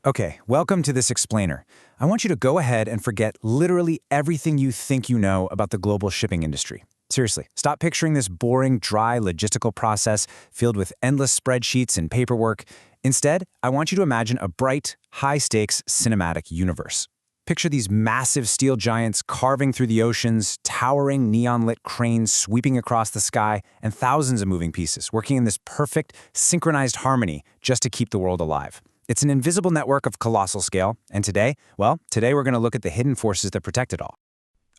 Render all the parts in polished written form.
Okay, welcome to this explainer. I want you to go ahead and forget literally everything you think you know about the global shipping industry. Seriously, stop picturing this boring, dry logistical process filled with endless spreadsheets and paperwork. Instead, I want you to imagine a bright, high-stakes cinematic universe. Picture these massive steel giants carving through the oceans, towering neon-lit cranes sweeping across the sky, and thousands of moving pieces working in this perfect, synchronized harmony just to keep the world alive. It's an invisible network of colossal scale, and today we're going to look at the hidden forces that protect it all.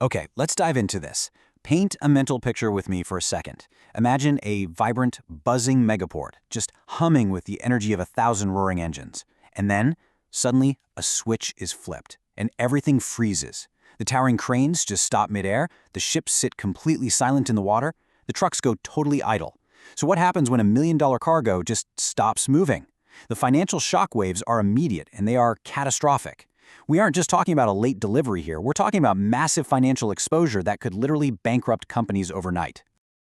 Okay, let's dive into this. Paint a mental picture with me for a second. Imagine a vibrant, buzzing megaport, just humming with the energy of 1,000 roaring engines. And then, suddenly, a switch is flipped, and everything freezes. The towering cranes just stop midair, the ships sit completely silent in the water, the trucks go totally idle. So what happens when $1 million cargo just stops moving? The financial shockwaves are immediate and they are catastrophic. We aren't just talking about a late delivery here, we're talking about massive financial exposure that could literally bankrupt companies overnight.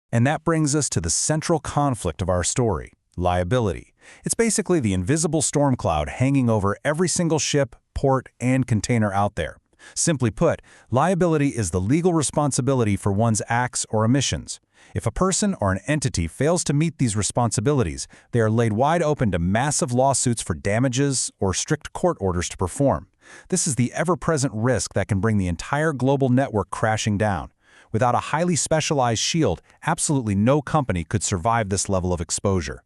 And that brings us to the central conflict of our story, liability. It's basically the invisible storm cloud hanging over every single ship, port, and container out there. Simply put, liability is the legal responsibility for one's acts or omissions. If a person or an entity fails to meet these responsibilities, they are laid wide open to massive lawsuits for damages or strict court orders to perform. This is the ever-present risk that can bring the entire global network crashing down. Without a highly specialized shield, absolutely no company could survive this level of exposure.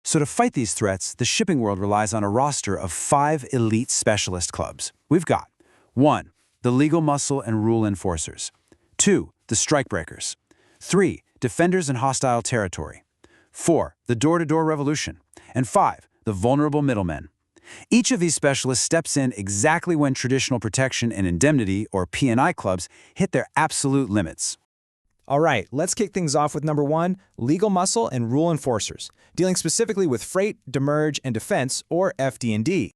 So to fight these threats, the shipping world relies on a roster of 5 elite specialist clubs. We've got 1. The legal muscle and rule enforcers. 2. The strikebreakers. 3. Defenders in hostile territory. 4. The door-to-door revolution. And 5. The vulnerable middlemen. Each of these specialists steps in exactly when traditional protection and indemnity, or P&I clubs, hit their absolute limits. All right, let's kick things off with number 1, legal muscle and rule enforcers, dealing specifically with freight, demurrage, and defense, or FD&D.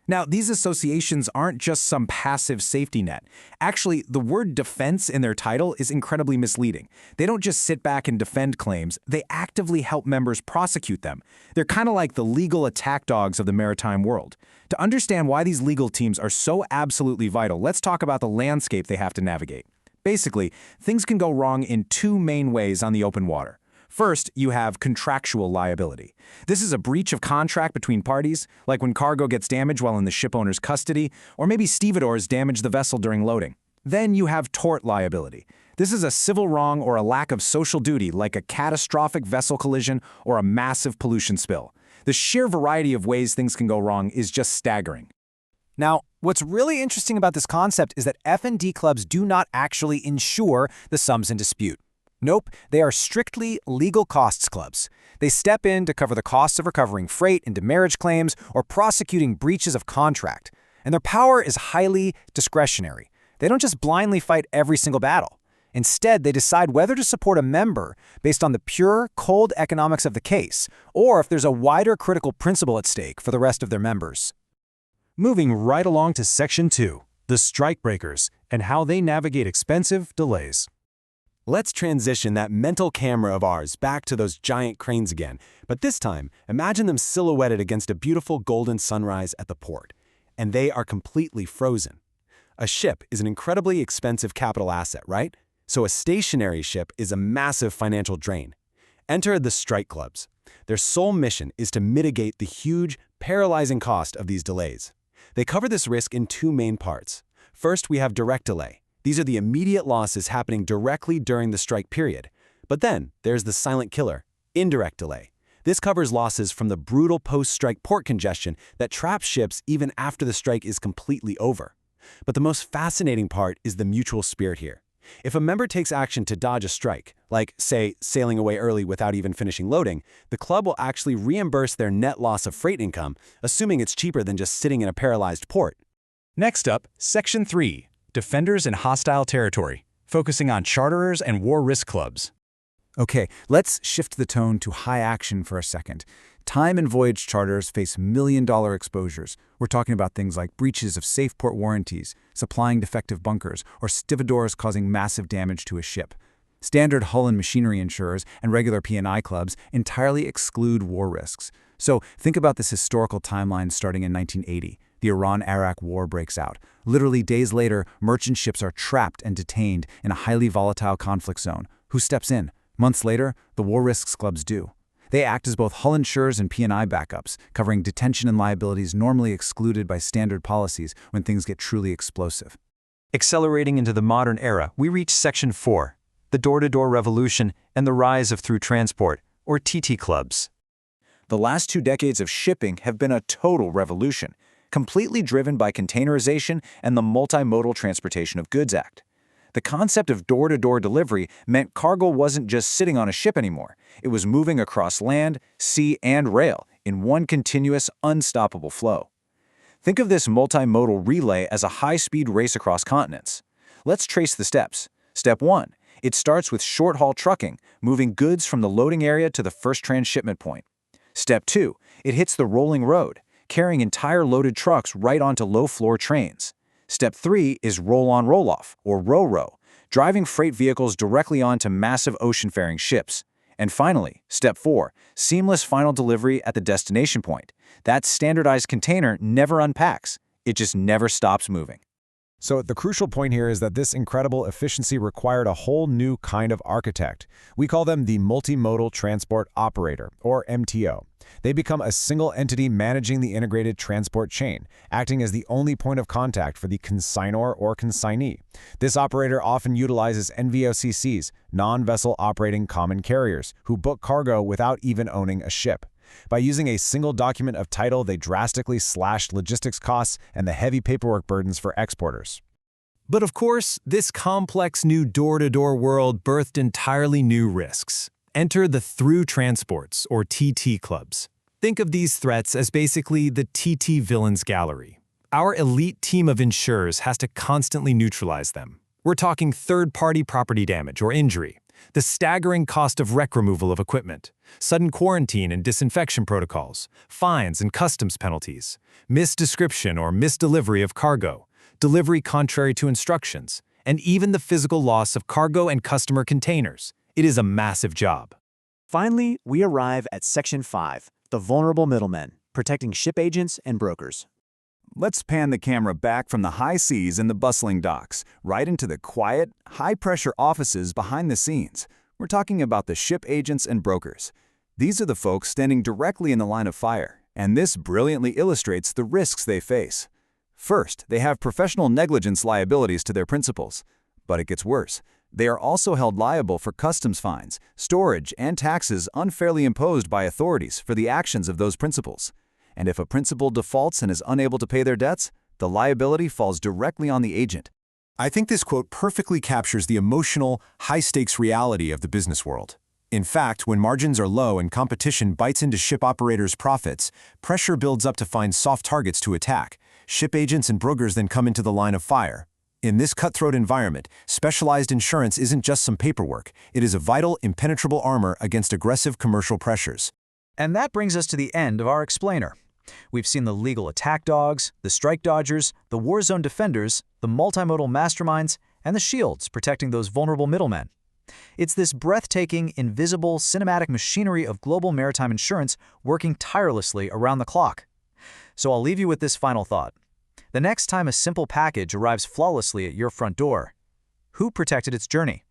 Now, these associations aren't just some passive safety net. Actually, the word defense in their title is incredibly misleading. They don't just sit back and defend claims, they actively help members prosecute them. They're kind of like the legal attack dogs of the maritime world. To understand why these legal teams are so absolutely vital, let's talk about the landscape they have to navigate. Basically, things can go wrong in 2 main ways on the open water. First, you have contractual liability. This is a breach of contract between parties, like when cargo gets damaged while in the shipowner's custody, or maybe stevedores damage the vessel during loading. Then you have tort liability. This is a civil wrong or a lack of social duty, like a catastrophic vessel collision or a massive pollution spill. The sheer variety of ways things can go wrong is just staggering. Now, what's really interesting about this concept is that F&D clubs do not actually insure the sums in dispute. Nope, they are strictly legal costs clubs. They step in to cover the costs of recovering freight and demurrage claims or prosecuting breaches of contract. And their power is highly discretionary. They don't just blindly fight every single battle. Instead, they decide whether to support a member based on the pure, cold economics of the case, or if there's a wider critical principle at stake for the rest of their members. Moving right along to Section 2, the strikebreakers, and how they navigate expensive delays. Let's transition that mental camera of ours back to those giant cranes again, but this time, imagine them silhouetted against a beautiful golden sunrise at the port, and they are completely frozen. A ship is an incredibly expensive capital asset, right? So a stationary ship is a massive financial drain. Enter the strike clubs. Their sole mission is to mitigate the huge, paralyzing cost of these delays. They cover this risk in 2 main parts. First, we have direct delay. These are the immediate losses happening directly during the strike period. But then, there's the silent killer, indirect delay. This covers losses from the brutal post-strike port congestion that traps ships even after the strike is completely over. But the most fascinating part is the mutual spirit here. If a member takes action to dodge a strike, like, say, sailing away early without even finishing loading, the club will actually reimburse their net loss of freight income, assuming it's cheaper than just sitting in a paralyzed port. Next up, Section 3, defenders in hostile territory, focusing on charterers and war risk clubs. Okay, let's shift the tone to high action for a second. Time and voyage charters face million-dollar exposures. We're talking about things like breaches of safe port warranties, supplying defective bunkers, or stevedores causing massive damage to a ship. Standard hull and machinery insurers and regular P&I clubs entirely exclude war risks. So think about this historical timeline starting in 1980. The Iran-Iraq war breaks out. Literally days later, merchant ships are trapped and detained in a highly volatile conflict zone. Who steps in? Months later, the war risks clubs do. They act as both hull insurers and P&I backups, covering detention and liabilities normally excluded by standard policies when things get truly explosive. Accelerating into the modern era, we reach Section 4, the door-to-door revolution and the rise of through transport, or TT clubs. The last 2 decades of shipping have been a total revolution, completely driven by containerization and the Multimodal Transportation of Goods Act. The concept of door-to-door delivery meant cargo wasn't just sitting on a ship anymore. It was moving across land, sea, and rail in one continuous, unstoppable flow. Think of this multimodal relay as a high-speed race across continents. Let's trace the steps. Step 1. It starts with short-haul trucking, moving goods from the loading area to the first transshipment point. Step 2. It hits the rolling road, carrying entire loaded trucks right onto low-floor trains. Step 3 is roll-on roll-off, or RO-RO, driving freight vehicles directly onto massive ocean-faring ships. And finally, Step 4, seamless final delivery at the destination point. That standardized container never unpacks. It just never stops moving. So the crucial point here is that this incredible efficiency required a whole new kind of architect. We call them the Multimodal Transport Operator, or MTO. They become a single entity managing the integrated transport chain, acting as the only point of contact for the consignor or consignee. This operator often utilizes NVOCCs, non-vessel operating common carriers, who book cargo without even owning a ship. By using a single document of title, they drastically slashed logistics costs and the heavy paperwork burdens for exporters. But of course, this complex new door-to-door world birthed entirely new risks. Enter the through transports, or TT clubs. Think of these threats as basically the TT villains gallery. Our elite team of insurers has to constantly neutralize them. We're talking third-party property damage or injury, the staggering cost of wreck removal of equipment, sudden quarantine and disinfection protocols, fines and customs penalties, misdescription or misdelivery of cargo, delivery contrary to instructions, and even the physical loss of cargo and customer containers. It is a massive job. Finally, we arrive at Section 5, the vulnerable middlemen, protecting ship agents and brokers. Let's pan the camera back from the high seas and the bustling docks, right into the quiet, high-pressure offices behind the scenes. We're talking about the ship agents and brokers. These are the folks standing directly in the line of fire, and this brilliantly illustrates the risks they face. First, they have professional negligence liabilities to their principals. But it gets worse. They are also held liable for customs fines, storage, and taxes unfairly imposed by authorities for the actions of those principals. And if a principal defaults and is unable to pay their debts, the liability falls directly on the agent. I think this quote perfectly captures the emotional, high-stakes reality of the business world. In fact, when margins are low and competition bites into ship operators' profits, pressure builds up to find soft targets to attack. Ship agents and brokers then come into the line of fire. In this cutthroat environment, specialized insurance isn't just some paperwork. It is a vital, impenetrable armor against aggressive commercial pressures. And that brings us to the end of our explainer. We've seen the legal attack dogs, the strike dodgers, the war zone defenders, the multimodal masterminds, and the shields protecting those vulnerable middlemen. It's this breathtaking, invisible, cinematic machinery of global maritime insurance working tirelessly around the clock. So I'll leave you with this final thought. The next time a simple package arrives flawlessly at your front door, who protected its journey?